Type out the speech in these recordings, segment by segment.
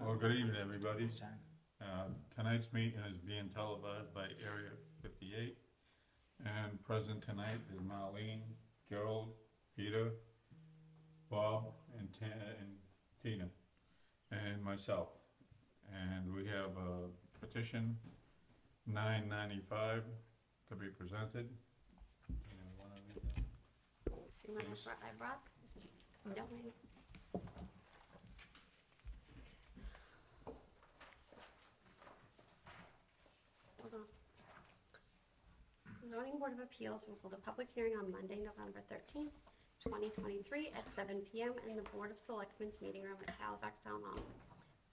Well, good evening, everybody. Tonight's meeting is being televised by Area 58. And present tonight is Marlene, Gerald, Peter, Bob, and Tina, and myself. And we have a petition 995 to be presented. And wanna read that? See what I brought? Don't wait. Hold on. The Zoning Board of Appeals will hold a public hearing on Monday, November 13th, 2023 at 7 p.m. in the Board of Selectmen's meeting room at Halifax Town Hall,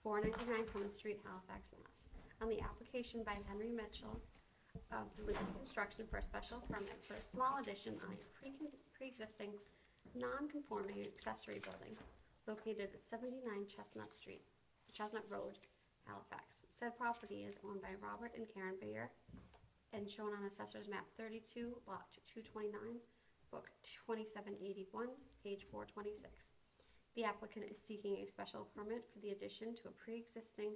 499 Plymouth Street, Halifax, Mass. On the application by Henry Mitchell of Living Construction for a special permit for a small addition on a pre-existing non-conforming accessory building located at 79 Chestnut Road, Halifax. Said property is owned by Robert and Karen Bayer and shown on Assessor's Map 32, Lot 229, Book 2781, page 426. The applicant is seeking a special permit for the addition to a pre-existing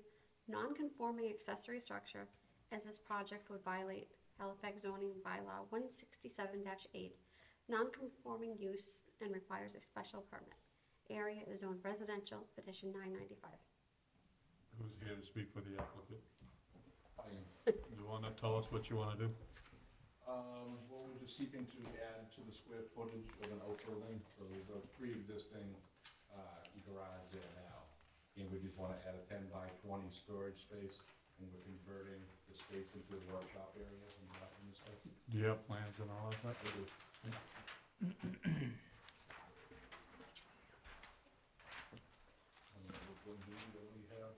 non-conforming accessory structure, as this project would violate Halifax zoning bylaw 167-8, non-conforming use, and requires a special permit. Area is zoned residential, petition 995. Who's here to speak for the applicant? I am. You wanna tell us what you wanna do? Well, we're just seeking to add to the square footage of an outbuilding, so there's a pre-existing, garage there now. And we just wanna add a 10 by 20 storage space, and we're converting the space into a workshop area in this space. Do you have plans and all that? We do. And then what do we have?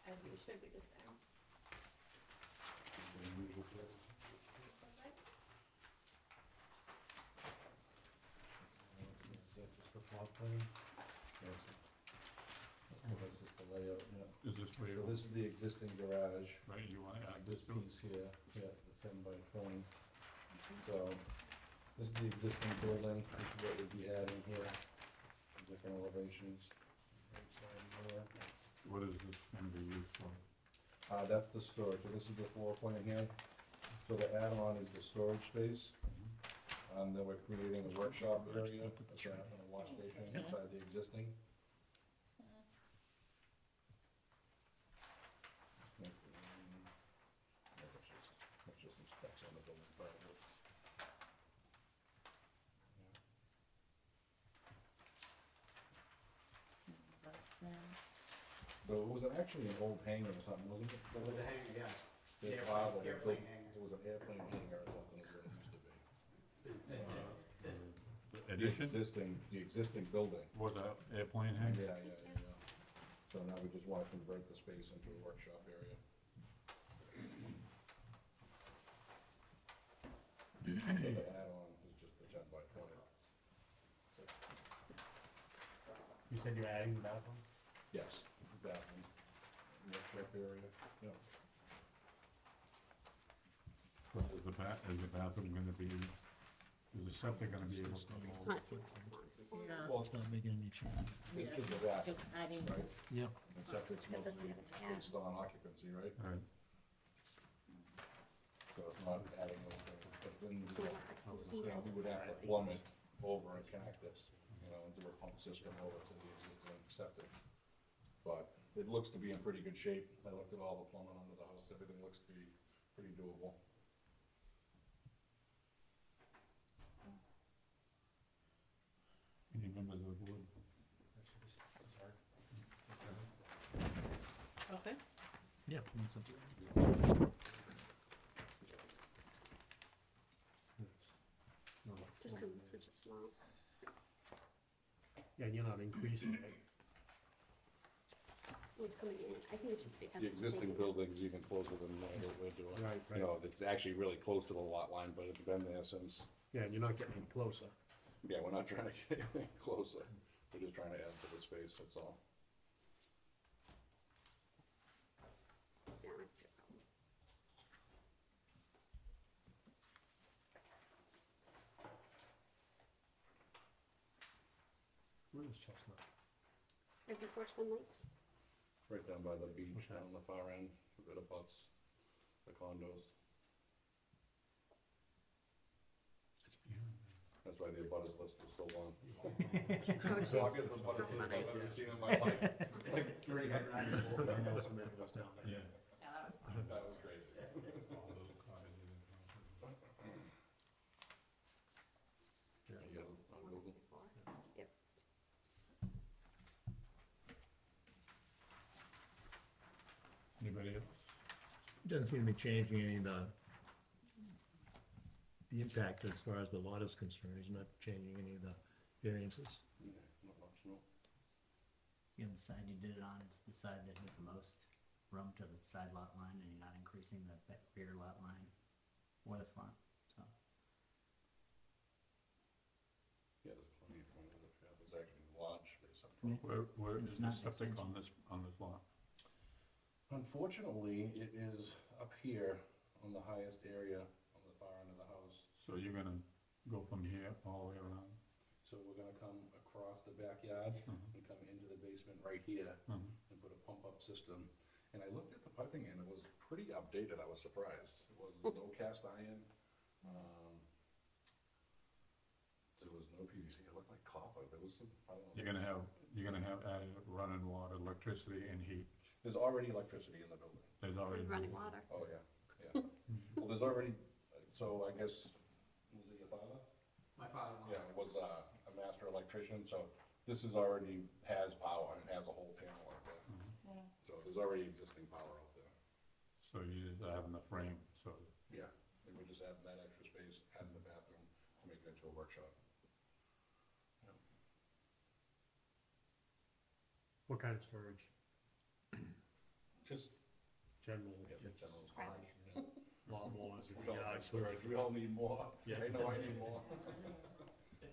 I think it should be the same. Just the plot plan? Yes. That's just the layout, yeah. Is this where So this is the existing garage, right, you wanna add this this to it? piece here, yeah, the 10 by 20. So, this is the existing building, this is what we'd be adding here, different elevations. Right side there. What is this gonna be used for? That's the storage, so this is the floor plan here. So the add-on is the storage space, and then we're creating a workshop area, and a wash station inside the existing. That's just some specs on the building part of it. So it was actually an old hangar or something, wasn't it? With the hangar, yes. They Airplane- filed it. airplane hangar. It was an airplane hangar or something, is what it used to be. Addition? The existing building. Was that airplane hangar? Yeah. So now we just want to convert the space into a workshop area. So the add-on is just the 10 by 20. You said you're adding the bathroom? Yes, bathroom, workshop area, yeah. Is the bathroom gonna be, is the septic gonna be able to It's hold? not seeing this one. Well, It's not making any change. it's just the bathroom, Just adding right? this. Yep. Except it's Put this mostly in the tab. based on occupancy, right? Right, So it's not adding anything, but then So he has we it would have to separately. plumb it over and connect this, and do a pump system over to the existing septic. But it looks to be in pretty good shape. I looked at all the plumbing under the house, everything looks to be pretty doable. any members of the board? Sorry. Okay. Yeah. Just because it's such a small. Yeah, and you're not increasing it. It's coming in. I think it's just because. The it's existing taking- building's even closer than what we're doing. Right, You know, it's actually really close to the lot line, but it's been there since, Yeah, and you're not getting any closer. yeah, we're not trying to get any closer. We're just trying to add to the space, that's all. Yeah, that's your problem. was Chestnut. Right before Twin Lakes. Right down by the beach, Okay. down the far end, right abuts the condos. That's why the abutters list was so long. Oh, So I jeez. guess the abutters list I've ever seen in my life, like 394. I know some of those down there. Yeah. Yeah, that was fun. That was crazy. All those cottages and houses. So you got it on Google? Yep. Anybody else? Doesn't seem to be changing any of the impact as far as the lot is concerned. He's not changing any of the variances. Yeah, not much, no. The other side you did it on is the side that had the most room to the side lot line, and you're not increasing the rear lot line or the front, so. Yeah, there's plenty of front of it, yeah, there's actually large space up front. Where It's is the not an septic extension. on this lot? Unfortunately, it is up here on the highest area on the far end of the house. So you're gonna go from here all the way around? So we're gonna come across the backyard Mhm, and come into the basement right here mhm. and put a pump-up system. And I looked at the piping and it was pretty outdated, I was surprised. It was no cast iron, there was no PVC, it looked like copper, there was some, I don't know. You're gonna have added running water, electricity and heat. There's already electricity in the building. There's already. Running water. Oh, yeah, yeah. Well, there's already, so I guess, was it your father? My father-in-law. Yeah, was a master electrician, so this is already has power and has a whole panel out there. Mhm. So there's already existing power out there. So you just having the frame, so Yeah, and we're just adding that extra space, adding the bathroom to make it into a workshop. What kind of storage? Just, General, yeah, the general Right. storage. Yeah. lawnmowers and We all yard need storage, we all need more. Yeah. I know I need more.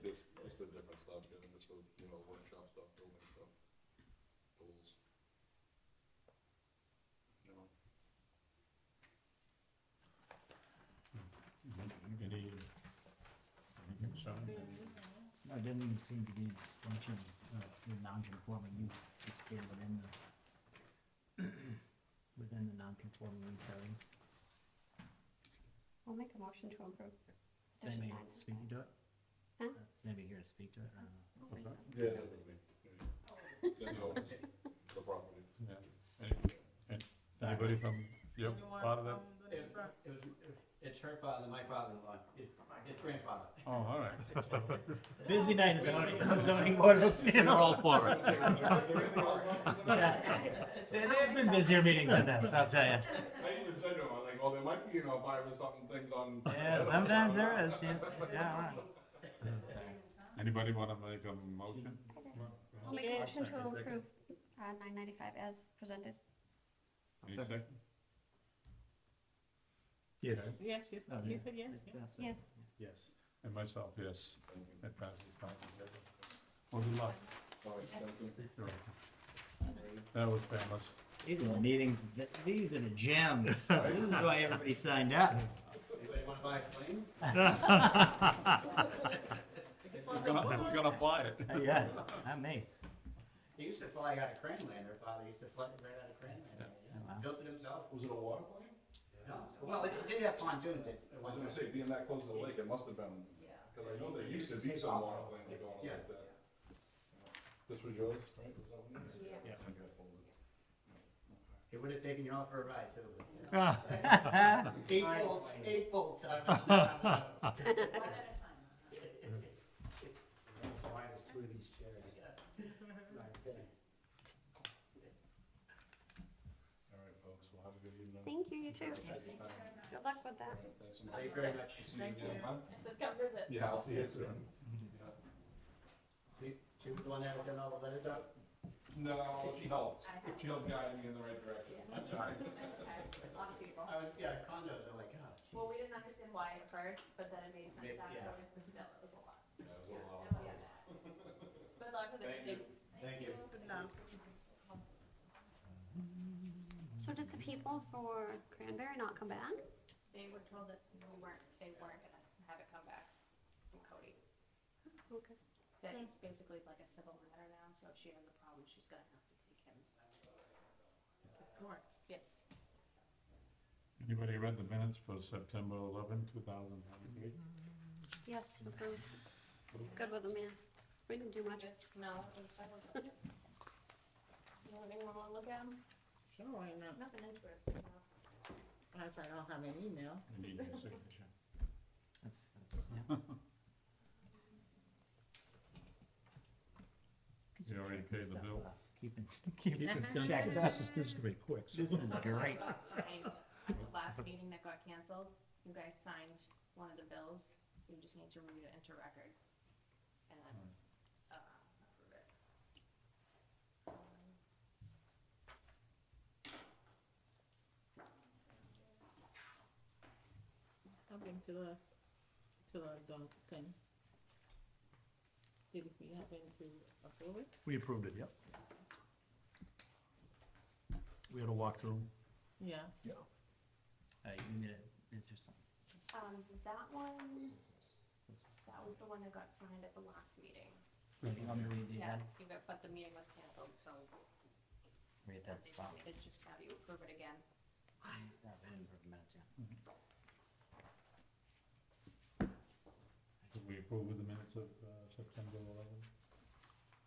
Just the different stuff, getting just the, you know, workshop stuff, building stuff, tools. You know, any concern? No, it didn't even seem to be a distinction of the non-conforming use, it's still within the, within the non-conforming use area. I'll make a motion to approve. Is Addition anybody 9. speaking to it? Huh? Is anybody here to speak to it? I don't know. What's that? Yeah, that would be, yeah. Then he owns the property. Yeah. Anybody from your part of that? It's her father, my father-in-law, his grandfather. Oh, all right. Busy night at the zoning board of appeals. We're all for it. They've been busier meetings than this, I'll tell you. I even said to him, I was like, well, there might be, you know, five or something things on. Yeah, sometimes there is, yeah, right. Anybody wanna make a motion? I'll make a motion to approve 995 as presented. Any second? Yes. Yes, you Oh, said, you yeah. said yes, yeah. Yes. yes. And myself, yes. Thank you. It passes five to 0. Well, good luck. All right, thank you. You're welcome. That was painless. These are the meetings, these are the gems. This is why everybody signed up. Anybody wanna buy a plane? It's gonna fly it. Yeah, not me. He used to fly out of Cranlander, her father used to fly right out of Cranlander, Oh, wow. built it himself. Was it a water plane? No, well, it did have pontoons, it I was gonna say, being that close to the lake, it must have been, cause I know there used to be some water planes going Yeah. like that. This was yours, right? Was that one? Yeah. I got folded. It would have taken you off for a ride too, but, you know. Ah, 8 bolts out of it. One at a time. Why there's two of these chairs? All right, folks, well, have a good evening. Thank you, you too. Thanks for your time. Good luck with All that. right, thanks so much. Thank you very much. See you Thank again, you. huh? I said, come visit. Yeah, I'll see you soon. She was the one that was sending all the letters out? No, she helped. She helped guide me in the right direction. I'm sorry. A lot of people. Yeah, condos, I'm like, God. Well, we didn't understand why at first, but then it made sense Yeah. afterwards, but still, it was a lot. Yeah, it was a Yeah, lot. it was bad. Good luck with Thank you. everything. Thank you. So did the people for Cranberry not come back? They were told that they weren't gonna have it come back from Cody. Okay. that it's basically like a civil matter now, so if she has a problem, she's gonna have to take him. Court. Yes. Anybody read the minutes for September 11, 2023? Yes, approved. Good with them, yeah. We didn't do much. No, I don't. You want anyone wanna look at them? Sure, why not? Nothing interesting, no. I said I don't have an email. We need your signature. That's, yeah. You already paid the bill? Keeping Check. This is gonna be quick. This is great. Got signed at the last meeting that got canceled. You guys signed one of the bills, so you just need to read it into record. And then, approve it. I've been to the thing. Did we happen to approve it? We approved it, yep. We had a walkthrough. Yeah. You need it, is there some? That one, that was the one that got signed at the last meeting. You want me to read these Yeah, in? but the meeting was canceled, so Read they that spot. needed just have you approve it again. Yeah, we didn't approve the minutes yet. Did we approve of the minutes of September 11?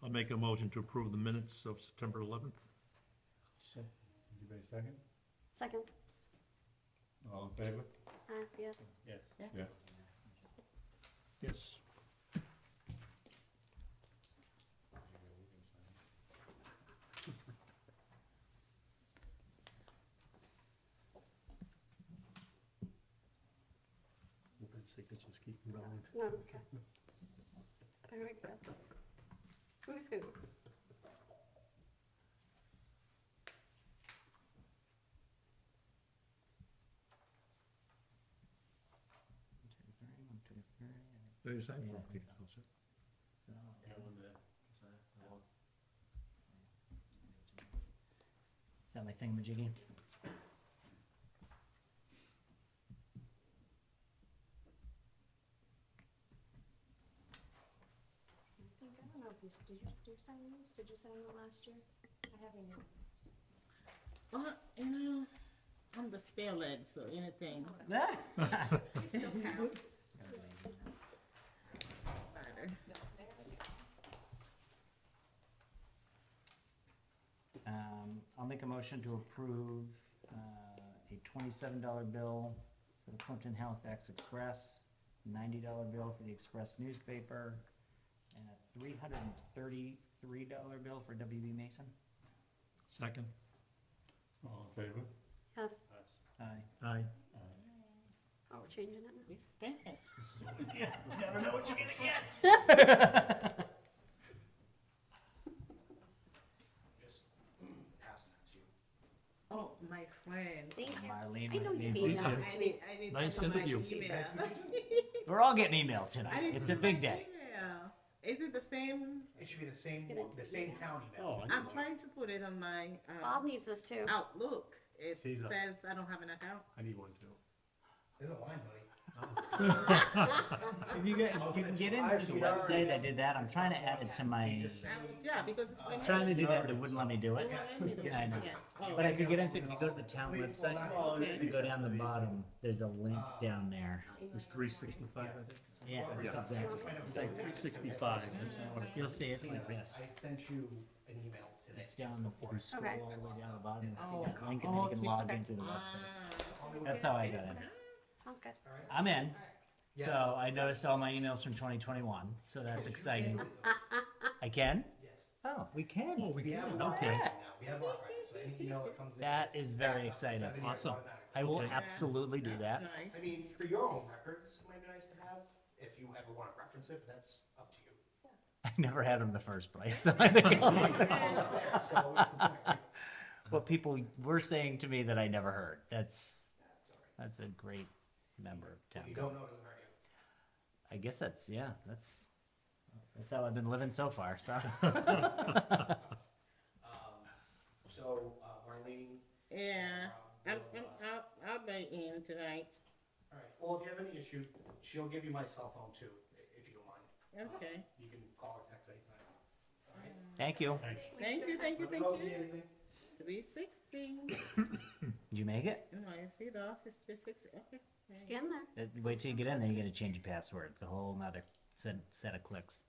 I'll make a motion to approve the minutes of September 11th. Anybody second? Second, All in favor? yes. Yes. Yeah. Yes. Open signatures keep going. No, okay. Very good. Who's who? There you say? Yeah. Okay, that's it. Yeah, one there. Is that my thingamajiggy? I don't know if you, did you sign these? Did you sign them last year? I haven't yet. You know, I'm the spare leg, so anything. You still count. Harder. I'll make a motion to approve a $27 bill for the Plimpton Halifax Express, $90 bill for the Express newspaper, and a $333 bill for WB Mason. Second. All in favor? Yes. Aye. Aye. Oh, we're changing it now. We spent it. You never know what you're gonna get. Oh, my friend. Thank you. Marlene, I know you my can name's- email you. this to me. I need Nice to know my interview. email. We're all getting email I tonight. need It's to a know big my day. email. Is it the same? It should be the same, Get into the same town email. Oh, I'm trying to put it on my Bob needs this too. Outlook. It Caesar. says I don't have an account. I need one too. There's a line, buddy. If you get, I'll you can send get you- into the actually, I already website, I did that. I'm trying to add it to my, Yeah, because it's I'm trying to do that, but it wouldn't let me do it. Yeah, I know. But I could get into, if you go to the town website, Okay. you go down the bottom, there's a link down there. It's 365, I think. Yeah, that's exactly. It's like 365. You'll see it like this. I sent you an email today. It's down, if you scroll Okay. all the way down the bottom, Oh, you see that link, and then you can log into the website. That's how I got in. Sounds good. I'm in. Yes. So I noticed all my emails from 2021, so that's exciting. I can? Yes. Oh, we can. Oh, we We have can, a lot okay. right now. We have a lot right now, so any email that comes in. That it's is very backed up, exciting. 7 years Awesome. automatically. I will Okay. absolutely do that. Nice. I mean, for your own records, it might be nice to have, if you ever wanna reference it, but that's up to you. I never had them in the first place. So I think All is there, so what's the point? what people were saying to me that I never heard. That's That's all right. that's a great member of What town. you don't know doesn't hurt you. I guess that's that's how I've been living so far. So So, Marlene. Yeah, Rob I'm, will, I'll be in tonight. all right, well, if you have any issue, she'll give you my cell phone too, if you don't mind. Okay. You can call or text anytime. All right? Thank you. Thank you, thank you, Let me thank know if you need you. anything. 360. Did you make it? No, I see the office 360. Okay. Just get in there. Wait till you get in there, you gotta change your password. It's a whole nother set of clicks.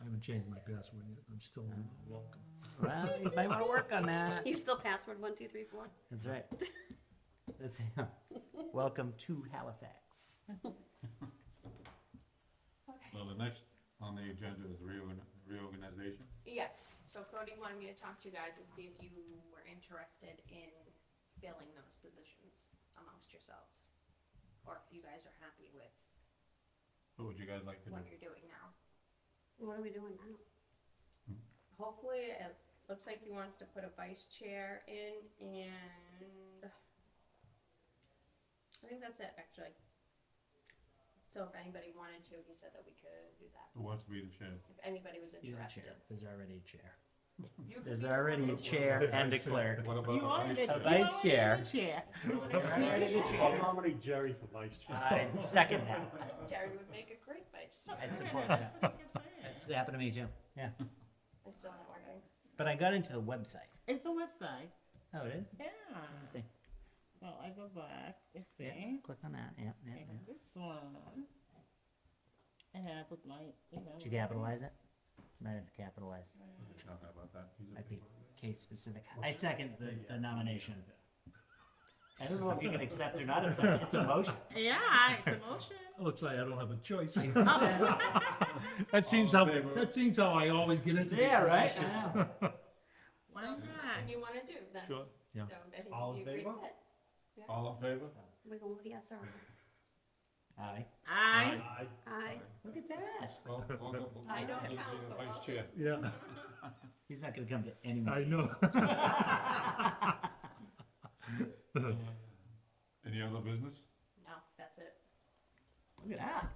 I haven't changed my password yet, I'm still welcome. Well, you might wanna work on that. You still password 1234. That's right. That's, welcome to Halifax. Well, the next on the agenda is reorganization. Yes, so Cody wanted me to talk to you guys and see if you were interested in filling those positions amongst yourselves. Or if you guys are happy with What would you guys like to do? what you're doing now. What are we doing now? Hopefully, it looks like he wants to put a vice chair in, and I think that's it, actually. So if anybody wanted to, he said that we could do that, Who wants to be the chair? if anybody was You're the interested. chair. There's already a chair. You could There's be already a one. chair and a clerk. What about You a are vice the chair? vice you are chair. the chair. I'll nominate Jerry for vice chair. I second that. Jerry would make a great vice chair. I support That's that. what I kept saying. That's happened to me too. Yeah. I still haven't working. But I got into the website. It's a website. Oh, it is? Yeah. Let me see. So I go back. Let's see. Yeah, click on that. Yeah, yeah, And yeah. this one. And then I put my, Did you capitalize it? Might have to capitalize. I don't know about that. He's a Might be big- case specific. I second the nomination. I don't know if you can accept or not accept. It's a motion. Yeah, it's a motion. Looks like I don't have a choice. Oh. That seems All how, in favor? that seems how I always get into these Yeah, right? positions. Yeah. Why So, not? something you wanna do then? Sure, yeah. So, I think All in you agree favor? with it. All in favor? We go with yes or no? Aye. Aye. Aye. Look at that. Well, we'll go- I don't we'll be count, the but vice I'll- chair. Yeah, He's not gonna come to any I meeting. know. Any other business? No, that's it. Look at that.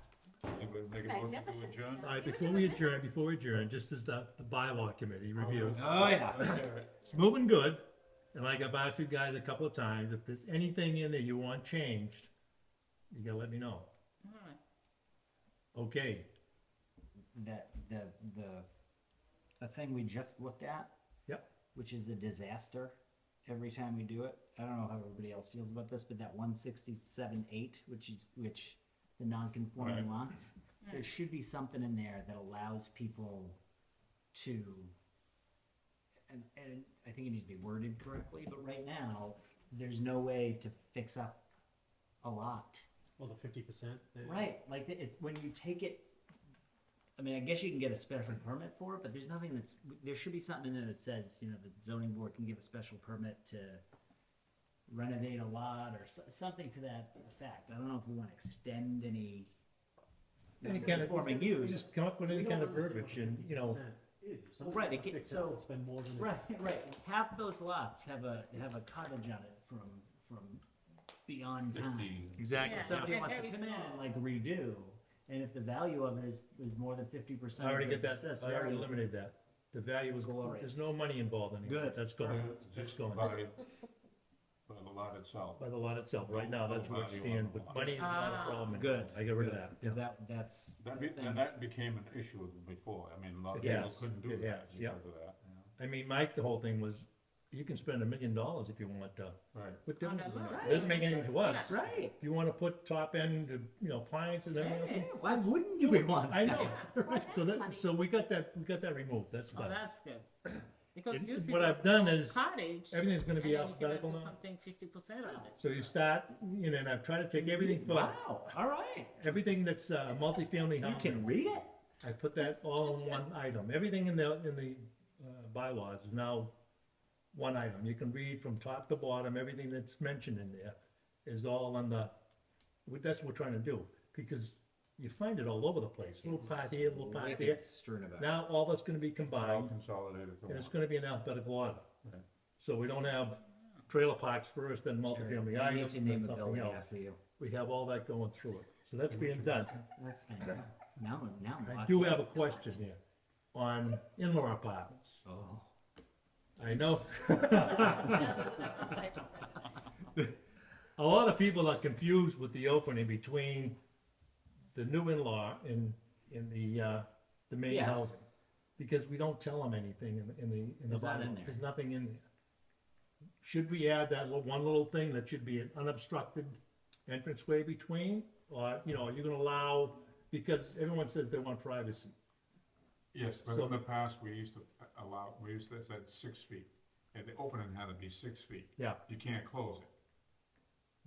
Anybody make a motion to Magnificent. adjourn? All right, See what before you we were missing? adjourn, just as the bylaw committee review. Oh, yeah. Let's hear it. It's moving good, and like I've asked you guys a couple of times, if there's anything in there you want changed, you gotta let me know. Alright. Okay, The thing we just looked at. Yep. Which is a disaster every time we do it. I don't know how everybody else feels about this, but that 167.8, which the non-conforming Right. lots, there should be something in there that allows people to, and I think it needs to be worded correctly, but right now, there's no way to fix up a lot. Well, the 50%. Right, like it's when you take it. I mean, I guess you can get a special permit for it, but there's nothing that's. There should be something in there that says, you know, the zoning board can give a special permit to renovate a lot or something to that effect. I don't know if we want to extend any any kind of, non-conforming use. just come up with any kind of verbiage and, you know, Well, right, it get- so- Spend more than. Right, right. Half those lots have a cottage on it from beyond time. 50. exactly. Yeah. Somebody Okay, wants to very come in and small. like redo, and if the value of it is more than 50%. I already of get the that, assessed I already value, eliminated that. The value was, Glorious. there's no money involved anymore. Good. That's gone, that's Just gone. by the lot itself. By the lot itself, right now, that's where it Value on stands, the but lot. money is not a Ah. problem anymore. Good. I got rid of that. Is yeah. that's And that became an issue before. I mean, a lot of It people has. couldn't do It that has, yeah. because of that. I mean, Mike, the whole thing was, you can spend $1 million if you want to. Right. What difference does it lot. make? Doesn't make anything to us. right. If you want to put top end, you know, appliances and everything. Yes. Why wouldn't you want? I know. Well, So that's money. that, so we got that removed, that's Oh, done. that's good. Because And you see what this I've done is, cottage. everything's gonna be and then you can alphabetical do now. something 50% on it. So you start, you know, and I've tried to take everything for, Wow. All right. everything that's multifamily You housing. can read it. I put that all in one item. Everything in the bylaws is now one item. You can read from top to bottom, everything that's mentioned in there is all on the, that's what we're trying to do. Because you find it all over the place, little part here, little part there. Strewn about. Now, all that's gonna be It's all combined, consolidated to and it's one. gonna be in alphabetical order. Right. So we don't have trailer parks first, then multifamily I need items, to then name a something building else. after you. We have all that going through it. So that's being done. That's fine. Now I'm I locked do in. have a question here on in-law apartments. Oh. I know Yeah, there's enough inside to print it. a lot of people are confused with the opening between the new in-law in the the main Yeah. housing. Because we don't tell them anything in the It's not in bylaws, there. there's nothing in there. Should we add that one little thing that should be an unobstructed entranceway between? Or, you know, are you gonna allow, because everyone says they want privacy. Yes, but So- in the past, we used to say 6 feet, and the opening had to be 6 feet. Yeah. You can't close it.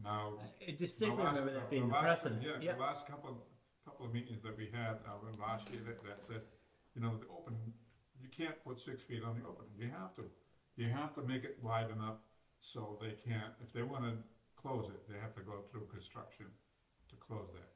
Now. I distinctly the last- remember that being the last- precedent. Yeah, Yep. the last couple of meetings that we had, last year, that said, you know, the opening, you can't put 6 feet on the opening, you have to. You have to make it wide enough so they can't, if they wanna close it, they have to go through construction to close that.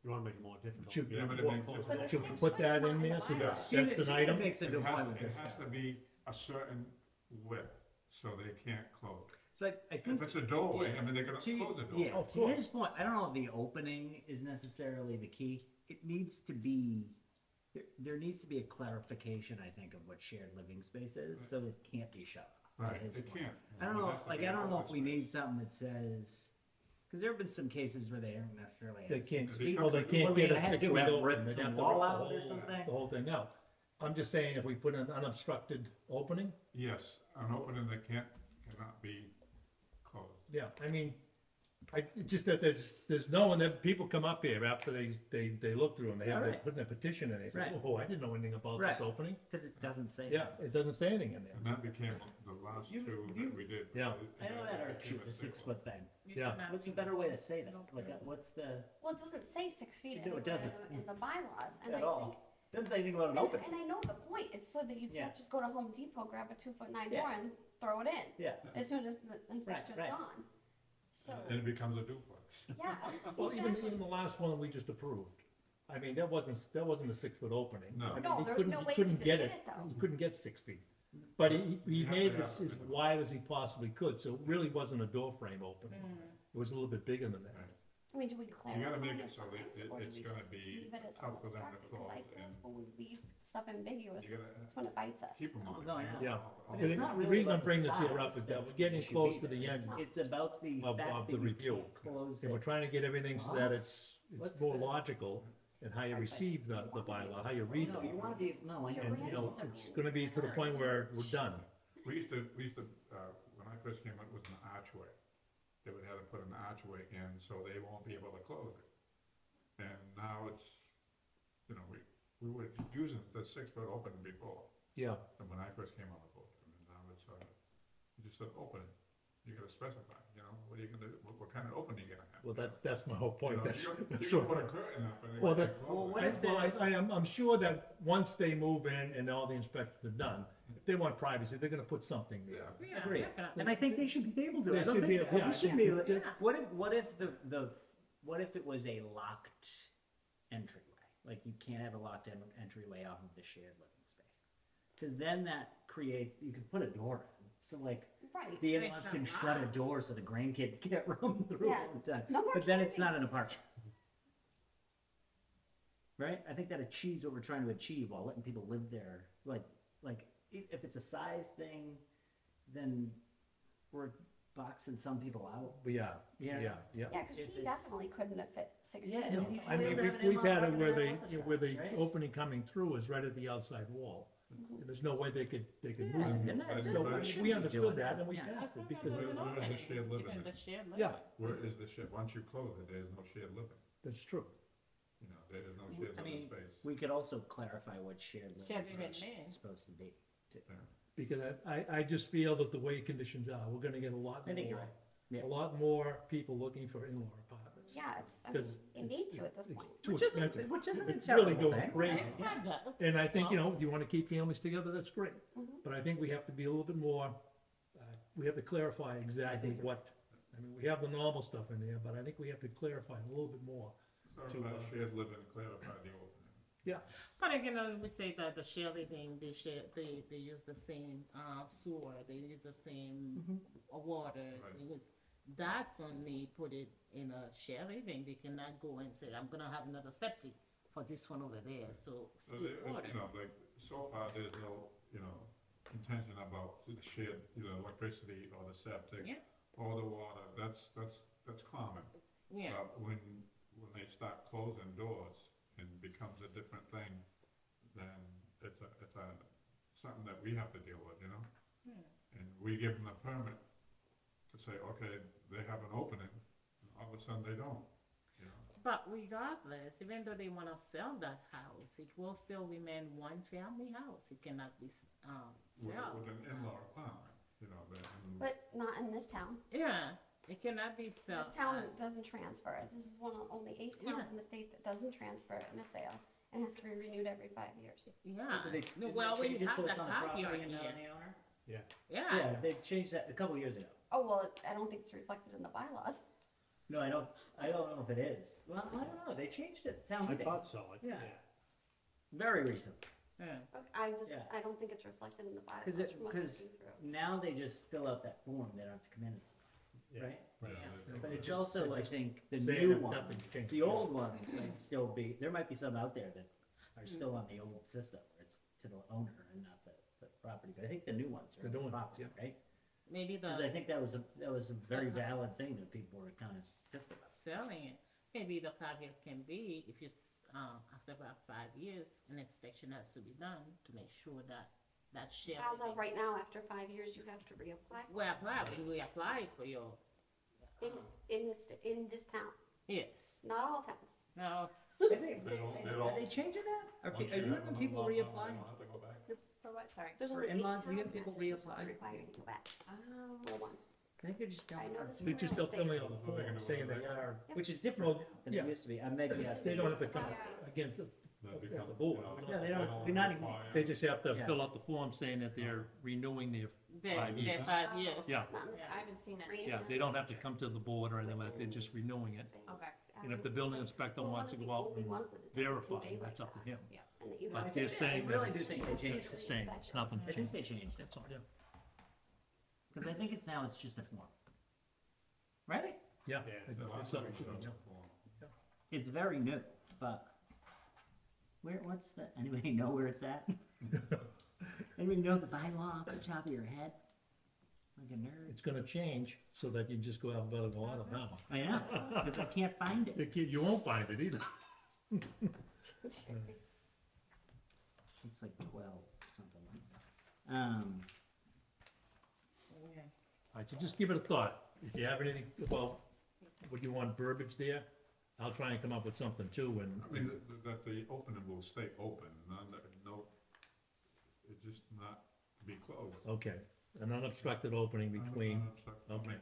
You wanna make it more difficult. Should, Yeah, but it what- makes- But the should we 6 put that foot's in not there, the so bylaw. that's See, an that item? makes a good point with It this has stuff. to be a certain width, so they can't close. So I think. If it's a doorway, I mean, they're gonna To- close the door. Yeah, Of to his course. point, I don't know if the opening is necessarily the key. It needs to be, there needs to be a clarification, I think, of what shared living space is, so it can't be shut off. to Right, his it point. can't. I don't It know, has to like, be I don't know if open we space. need something that says, cause there have been some cases where they don't necessarily. They have can't, 6 They feet. well, they What can't are we get a gonna have to 6 do, feet have open, rip they'd some have to wall rip out or the something? whole thing out. I'm just saying, if we put an unobstructed opening, Yes, an opening that cannot be closed. yeah, I mean, just that there's no one, that people come up here after they look through them, they have, they Right. put in a petition and they say, Right. oh, I didn't know anything about Right. this opening. Cause it doesn't say. Yeah, it doesn't say anything in there. And that became the last You- two you- that we did. Yeah. I know that, or became a the six 6 foot thing. You Yeah. cannot What's a do better that. way to say that? Like, what's the, Well, it doesn't say 6 feet No, it anywhere doesn't. in the bylaws, and I at think. all? Doesn't say anything about an And, opening. and I know the point, it's so that you Yeah. can't just go to Home Depot, grab a 2'9" Yeah. door and throw it in, Yeah, as soon as the inspector's right. gone. So, And it becomes a duplex. yeah, Well, even exactly. the last one we just approved, I mean, that wasn't a 6 foot opening. No. I mean, No, he there was couldn't- no he way couldn't he could get get it, though. He couldn't get 6 feet. But he You have made to it have as it. wide as he possibly could, so it really wasn't a door frame opening. It was a little bit bigger than that. I mean, do we clarify make it as so that signs, it- or do it's we gonna just be leave it as tough for them to unobstructed? Because I close feel and- when we leave stuff ambiguous, You that's when it bites us. keep them Oh, on. no, yeah. Yeah. But The it's not the really reason I'm about the bringing this here size up is that that's we're getting the issue close to either. the end It's about the of fact the that you review. can't close And we're it. trying to get everything so that it's What's more the- logical in how you receive the bylaw, how you read No, you it. wanna be, no, I know. And, you know, it's gonna be to the point where we're done. We used to, when I first came, it was an archway. They would have to put an archway in so they won't be able to close it. And now it's, you know, we were using the 6 foot opening before, Yeah, and when I first came on the board, and now it's, just an opening. You gotta specify, you know, what are you gonna do, what kind of opening you gonna have? well, that's my whole You point. know, That's, you that's can what put a curtain up and Well, they that- can well, close what it. if well, I'm sure that once they move in and all the inspections are done, if they want privacy, they're gonna put something there. Yeah. Yeah, Agree. definitely. And I think they should be able to. They I don't should be think, able- yeah, we should be able to. yeah. What if what if it was a locked entryway? Like you can't have a locked entryway off of the shared living space. Cause then that you could put a door in. So like Right. the But in-laws it's can not shut a locked. door so the grandkids can't roam through Yeah. all the time. No more But then it's camping. not an apartment. Right? I think that achieves what we're trying to achieve while letting people live there. Like if it's a size thing, then we're boxing some people out. Yeah, Yeah. yeah, yeah. Yeah, because If he it's- definitely couldn't have fit 6 feet. Yeah, in and the he- I door. mean, Well, that's we've had it an where apartment where on the both sides, right? opening coming through is right at the outside wall. And there's no way they could Yeah, move. and that- So So we we shouldn't be understood doing that and we Yeah. passed it As because, long as Where it's is the open, shared living even then? the shared living. yeah, Where is the shed? Once you close it, there's no shared living. that's true. You know, there is no shared I living mean, space. we could also clarify what shared Shared living living space means. is supposed to be. too. Because I just feel that the way conditions are, we're gonna get a lot I think you're more, right. Yeah. a lot more people looking for in-law apartments. Yeah, it's, I mean, 'Cause you need to at this it's point. too Which isn't, expensive. which isn't a It's really terrible going thing. crazy. It's not that. And I think, you know, if you wanna keep families together, that's great. Mhm. But I think we have to be a little bit more, we have to clarify exactly think you're what, I mean, we have the normal stuff in there, but I think we have to clarify it a little bit more. Clarify shared living, clarify the opening. But again, we say that the share living, they use the same sewer, they use the same water. Right. They use, that's only put it in a share living. They cannot go and say, I'm gonna have another septic for this one over there. So So, skip water. you know, like, so far, there's no, you know, intention about the shared, electricity or the septic Yeah. or the water, that's common. Yeah. But when they start closing doors and becomes a different thing, then it's something that we have to deal with, you know? Hmm. And we give them a permit to say, okay, they have an opening, and all of a sudden they don't, you know? But regardless, even though they wanna sell that house, it will still remain one family house. It cannot be, With sold. an in-law apartment, you know, But not in this town. Yeah, it cannot be sold. This town as- doesn't transfer it. This is one of only 8 towns Yeah. in the state that doesn't transfer it in a sale and has to be renewed every 5 years. Yeah, Did they- no, didn't well, they we change it have so it's that on the property copyright and not on here. the owner? Yeah, Yeah, they changed that a couple years ago. Oh, well, I don't think it's reflected in the bylaws. No, I don't know if it is. Well, I don't know, they changed it, town I meeting, thought so, Yeah. very recently. yeah. Yeah. I don't think it's reflected in the bylaws. Cause from us cause looking through. now they just fill out that form, they don't have to come in, Yeah. right? yeah, Yeah. But it's just- also, they I just think, the say new that ones, nothing changed. the old ones might still be, there might be some out there that are still on the old system, where it's to the owner and not the property, but I think the new ones are The on new the ones, property, yeah. right? Maybe Cause I the think that was a very valid thing that people were kind of pissed about. selling it, maybe the 5 years can be, if you, after about 5 years, an inspection has to be done to make sure that that share. As of right now, after 5 years, you have to reapply We apply, when we apply for your, in this town. yes, Not all towns. no, They don't- Are they changing that? Are Once you have having an people in-law reapply? apartment, you don't have to go back. For what, sorry? For There's only 8 in-laws, towns you get in people Massachusetts that reapply? require you to go back. oh, Well, one. I think they're just I telling know us, this They just still State. filling out the Well, they can form do saying they whatever. are, which is different Well, than yeah. it used to be. I Meg asked they me. don't have to come Yeah. again to That the becomes, board. you know, Yeah, they don't- they're not even- require- They just have to Yeah. fill out the form saying that they're renewing their, they, 5 they years. 5 years. Yeah. Not in this I town. haven't seen it. Right. yeah, they don't have to come to the board or anything like that, they're just renewing it. Okay. And if the building inspector wants to go out and verify, that's up to him. And that you But have they're to. saying I that really do it's think they changed it's the it. same, it's nothing I think changed, they changed it. that's all, yeah. Because I think it's just a form. Right? Yeah. Yeah. It's up to them, yeah. It's very new, but what's the, anybody know where it's at? Anybody know the bylaw off the top of your head? Like a nerd? It's gonna change so that you just go alphabetical order now. I know, because I can't find it. You won't find it either. It's like 12, something like that. Okay. All right, so just give it a thought. If you have anything about what you want verbiage there, I'll try and come up with something too, and, I mean, that the opening will stay open, no, it's just not to be closed. okay, an unobstructed opening between, I mean, okay.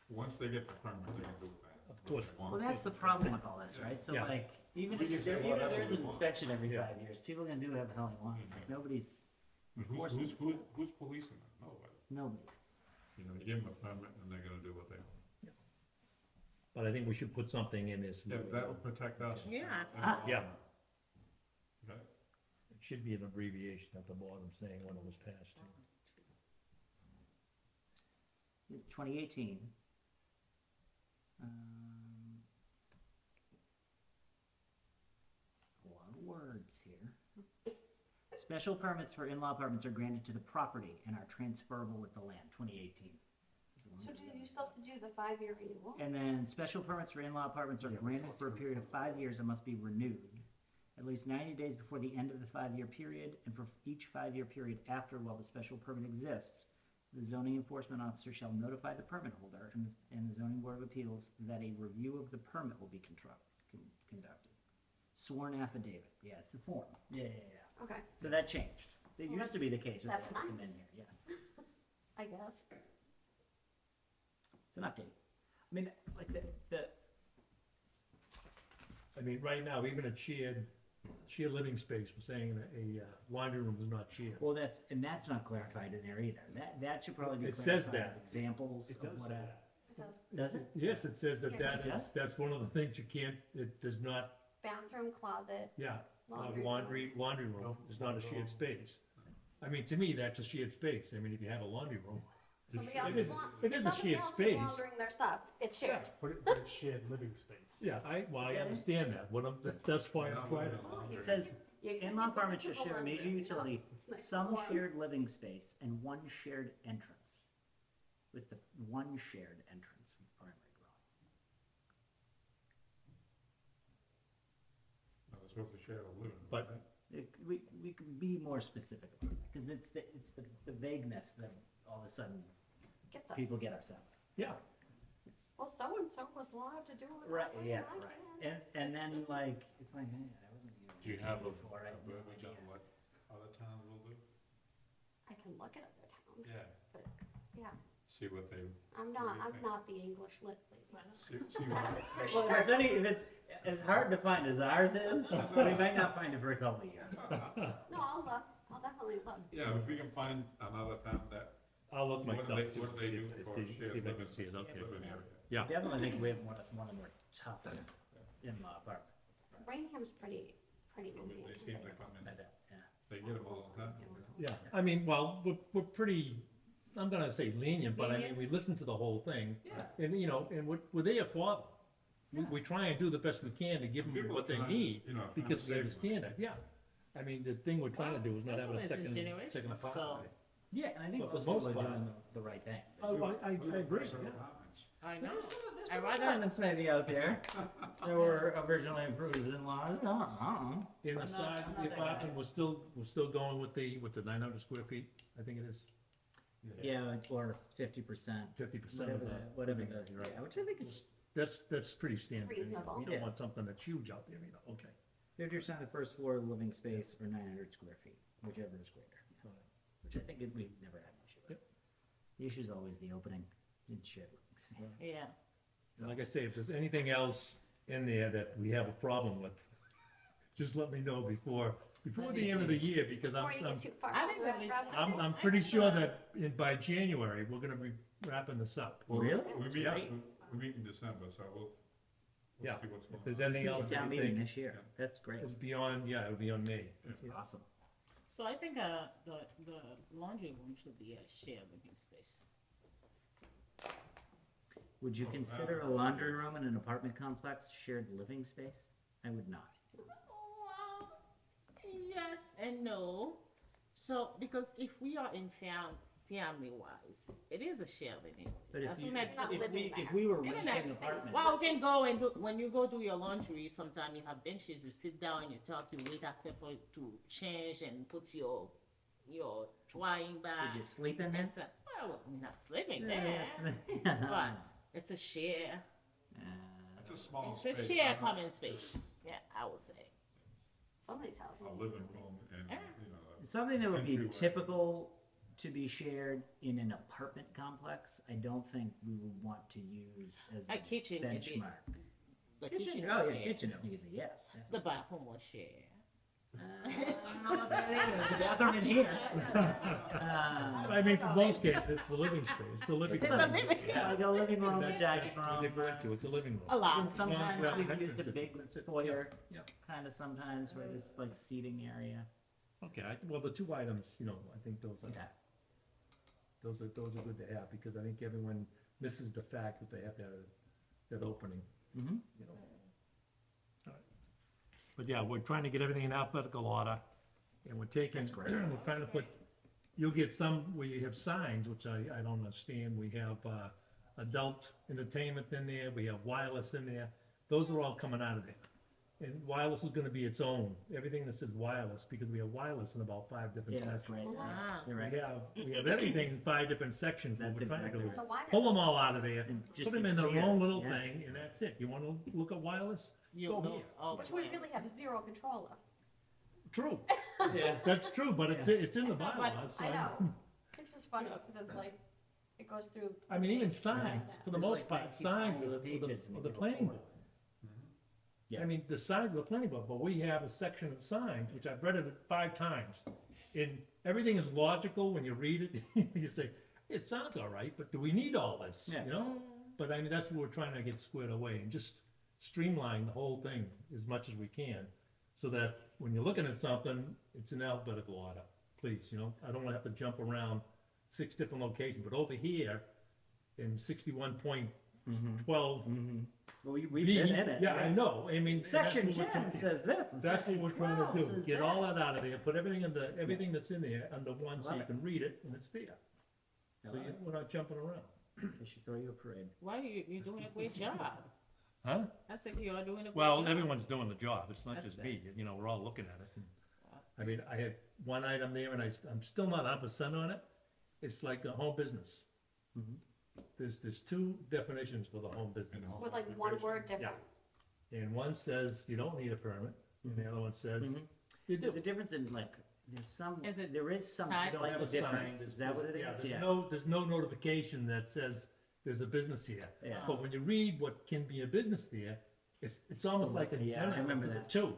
once they get the permit, they can do that. Of course. Well, that's the problem with all this, right? So Yeah. like, even We if can say even if whatever there's we an want. inspection every Yeah. 5 years, people can do whatever the hell they want. Like, nobody's, Who's policing it? Nobody. nobody. You know, you give them a permit and they're gonna do what they want. But I think we should put something in this. Yeah, that will protect us. Yeah. Yeah. Okay. It should be an abbreviation at the bottom saying when it was passed. 2018. A lot of words here. Special permits for in-law apartments are granted to the property and are transferable with the land, 2018. So do you still have to do the 5-year renewal? And then special permits for in-law apartments are granted for a period of 5 years and must be renewed at least 90 days before the end of the 5-year period, and for each 5-year period after while the special permit exists. The zoning enforcement officer shall notify the permit holder and the zoning board of appeals that a review of the permit will be conducted. Sworn affidavit, yeah, it's the form, yeah. Okay, So that changed. It Well, used to be the case. that's come in nice. here, yeah. I guess. It's an update. I mean, like the I mean, right now, even a shared living space, we're saying that a laundry room is not shared. well, that's not clarified in there either. That should probably be It clarified. says that. Examples It of does say whatever. that. It does. Does it? Yes, it says that Yes. that's one of the things you can't, it does not, Bathroom, closet, yeah, laundry. laundry room is not a shared space. I mean, to me, that's a shared space. I mean, if you have a laundry room. Somebody it else is- is it is a somebody shared else is space. laundering their stuff. It's shared. But it's shared living space. Yeah, I understand that. That's why I'm trying to. Oh, you It says You can in-law put apartments shall people share a on major there. utility, It's like some one. shared living space, and one shared entrance. With the one shared entrance with primary dwelling. They're supposed to share a living. But- right? We can be more specific about that, because it's the vagueness that all of a sudden Gets us. people get upset. Yeah, Well, so-and-so was allowed to do it. Right, that way, yeah, and I right. can't. And then like, it's like, hey, I wasn't using Do you it have a before, I had no verbiage on idea. what other towns will do? I can look at other towns, Yeah, yeah. see what they, I'm not the English lit lady. see what. That is for Well, sure. if it's as hard to find as ours is, we might not find it for a couple of years. No, I'll look, I'll definitely look. Yeah, if we can find another town that, I'll look what myself. do they, what do they see do if I for see- shared see if I can living, see it, okay. living area? Yeah, Definitely think we have one of the more tougher in-law apartment. Rainham's pretty They easy. seem to come in, I bet, yeah. they get them all the time. yeah, I mean, well, we're pretty, I'm gonna say lenient, but I mean, we listen to the whole thing. Yeah. And, you know, and we're there for them. We try and do the best we can to give them People what they trying to, need, you know, because we trying to save understand it, yeah. I mean, the thing we're trying to do is not have a Especially this second generation, apartment. so- Yeah, and I think But for most the people most are part- doing the right thing. Oh, I agree, Nicer yeah. apartments. I know. There's I some rather, apartments maybe out there that were originally approved as in-laws, no. In the I'm size not of the that guy. apartment, we're still going with the 900 square feet, I think it is, Yeah, or 50%, 50% of the. whatever it is, right, which I think is That's pretty standard. You know, Reasonable. You don't Yeah. want something that's huge out there, you know, okay. 50% of the first floor living space or 900 square feet, whichever is greater. Yeah. Which I think we've never had an issue with. Yep. The issue is always the opening and shared living space. yeah. And like I say, if there's anything else in there that we have a problem with, just let me know before the end of the year, because Before you get too far. I think that they- I'm pretty sure that by January, we're gonna be wrapping this up. Really? We meet, Yeah. we meet in December, so we'll Yeah. see what's going If on. there's anything else that Town you meeting think this year, Yeah. that's great, is beyond, yeah, it'll be on me. that's awesome. So I think, the laundry room should be a shared living space. Would you consider a laundry room in an apartment complex shared living space? I would not. Well, yes and no. So, because if we are in family-wise, it is a shared living. But That's if you, not- not living if there. we were In renting that space. apartments. Well, you can go and do, when you go do your laundry, sometimes you have benches, you sit down, you talk, you wait after for it to change and put your drying back. Would you sleep in there? And so, well, we're not sleeping Yeah, there, it's- but it's a share, It's a small it's space. a share common space, yeah, I would say. Some of these houses. A living room and, Yeah. you know. Something that would be Entryway. typical to be shared in an apartment complex, I don't think we would want to use as A the kitchen, maybe. benchmark. The Kitchen, kitchen oh was yeah, shared. kitchen, I think is a yes. The bathroom was shared. I don't know what that is. There's a bathroom in here. I mean, for most cases, it's the living space, the living. It's a room. living- Yeah, like a living room, a That's dining what they room. go into, it's a living room. A lot. And sometimes Well, we've that's used a it. big That's it. foyer, Yeah. kind of sometimes where there's like seating area. Okay, well, the two items, you know, I think those are, Yeah. those are good to have, because I think everyone misses the fact that they have that opening, Mm-hmm. you know. All right. But yeah, we're trying to get everything in alphabetical order, and we're taking, That's great. we're trying to put, you'll get some where you have signs, which I don't understand, we have, adult entertainment in there, we have wireless in there, those are all coming out of there. And wireless is gonna be its own, everything that says wireless, because we have wireless in about 5 different Yeah, that's sections. great. Ah. You're right. We have everything in 5 different sections, what That's we're trying to do exactly is So why pull them not? all out of there, And just put them be in their clear, own little yeah. thing, and that's it. You wanna look at wireless? You Go know, here. all Which the we way. really have zero control of. True, Yeah. that's true, but it's in the bylaws, so I know. It's just funny, because it's like, it goes through. I mean, even the state. signs, for the It's most like part, 19 signs are pages and of the you do a planning form. board. Yeah. I mean, the signs of the planning board, but we have a section of signs, which I've read it 5 times. And everything is logical when you read it, you say, it sounds all right, but do we need all this, Yeah. you know? But I mean, that's what we're trying to get squared away, and just streamline the whole thing as much as we can, so that when you're looking at something, it's in alphabetical order, please, you know? I don't wanna have to jump around 6 different locations, but over here, in 61.12, Mm-hmm. Well, we've been in it. yeah, I know, I mean. and that's Section what we're 10 trying- says this, and That's what section we're trying 12 to do, says get that. all that out of there, put everything everything that's in there under one, so Love you it. can read it, and it's there. I So love it. we're not jumping around. They should throw you a parade. Why you're doing a great job? Huh? I think you are doing a great job. Well, everyone's doing the job, it's not That's just me, you know, we're all looking at it. I mean, I had one item there and I'm still not 100% on it. It's like a home business. There's two definitions for the home business. And home With like one occupation. word different. And one says you don't need a permit, and the other one says you do. There's a difference in like, there's some, Is it there is some type? You don't slight have a sign. difference. Is that what it Yeah, is? there's Yeah. there's no notification that says there's a business here. Yeah. But when you read what can be a business there, it's almost like an Yeah, I identical remember to the that. two.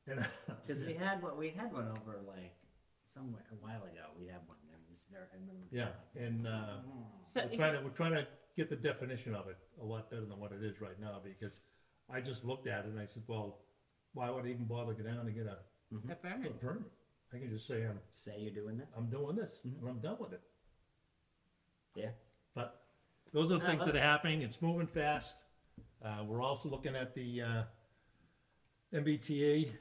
And Cause we had one over like, somewhere, a while ago, we had one that was very, I remember. yeah, and So if we're trying to get the definition of it a lot better than what it is right now, because I just looked at it and I said, well, why would I even bother go down and get a a permit. permit? I can just say Say you're doing this? I'm doing this, and I'm done with it. Yeah. But those are the I things love that are happening, it's moving fast. We're also looking at the MBTA,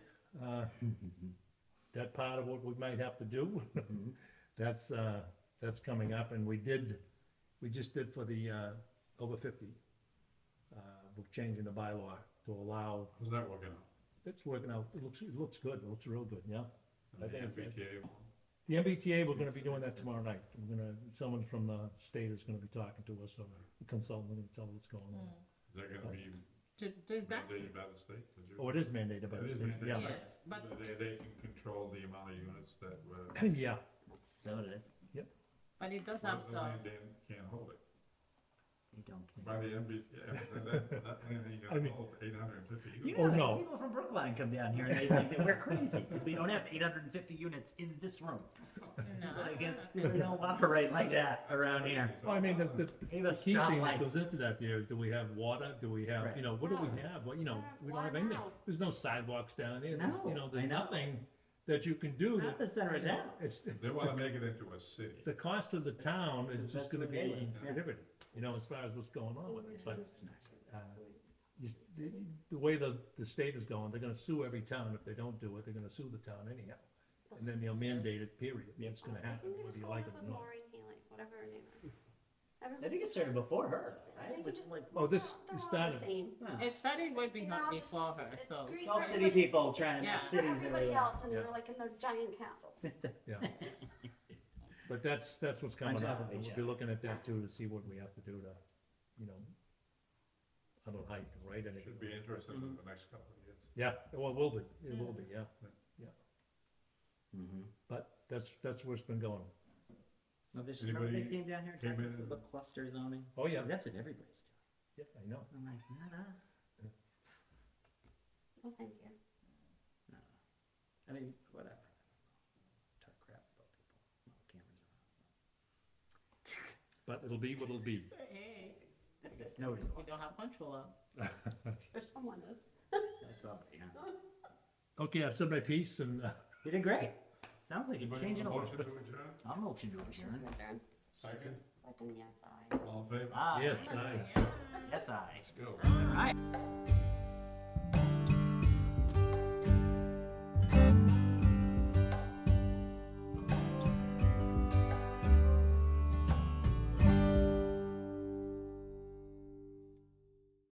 that part of what we might have to do. That's coming up, and we just did for the over 50. We're changing the bylaw to allow, How's that working out? it's working out, it looks good, it looks real good, yeah. And I the think it's- MBTA one? The MBTA, we're gonna be doing that tomorrow night. Someone from the state is gonna be talking to us, or a consultant, and tell us what's going on. Is that gonna be Is that? mandated by the state? 'Cause Oh, it is mandated by the It is state, mandated. yeah. Yes, but They can control the amount of units that, Yeah, Is that what it is? but it does what have if the some. land can't hold it? You don't care. By the MBTA, that anything I mean- gonna hold 850 You units. Oh, know, no. people from Brookline come down here and they think that we're crazy because we don't have 850 units in this room. No. Like it's, we don't operate like that around here. well, I mean, the Give the us key thing stoplight. that goes into that there is, do we have water, do we have, Right. what do we have, we don't have anything. Wow. There's no sidewalks down there, No, there's I know. nothing that you can do. Not the center of town. It's, They wanna make it into a city. the cost of the town is just That's gonna where they be live, yeah. prohibitive, as far as what's going on with it, but, the way the state is going, they're gonna sue every town if they don't do it, they're gonna sue the town anyhow. And then they'll mandate it, period, it's gonna I happen, think it was whether you called like it with or not. Maureen Healy, whatever her name is. I think it started before her, I right? think It was it like, Oh, this They're all the started, same. huh. It started way They all just- before her, It's so. Greek all for city everybody. people trying to Yeah. make For cities everybody everywhere. else, and Yeah. they're like in their giant castles. yeah. But that's what's coming top up, of and each we'll be other. looking at that too, to see what we have to do to, I don't know how you can write anything. Should be interesting in the next couple of years. Yeah, well, it will be, yeah, Mm-hmm. but that's where it's been going. No, this, remember they Anybody came down here and came talked in about the cluster zoning? Oh, yeah, That's what everybody's doing. yeah, I know. I'm like, not us. Well, thank you. No. I mean, whatever. Talk crap about people. No cameras But it'll be what it'll be. Hey, on. That's nobody's we don't have control of. Or someone is. That's all, yeah. Okay, I've said my piece, and You did great. Sounds like you're Anybody changing want a over. motion to adjourn? I'm motion to adjourn. Adjourn. Second? Second, yes, I. All in favor? Ah, yes, nice. yes, I. Let's go. All right.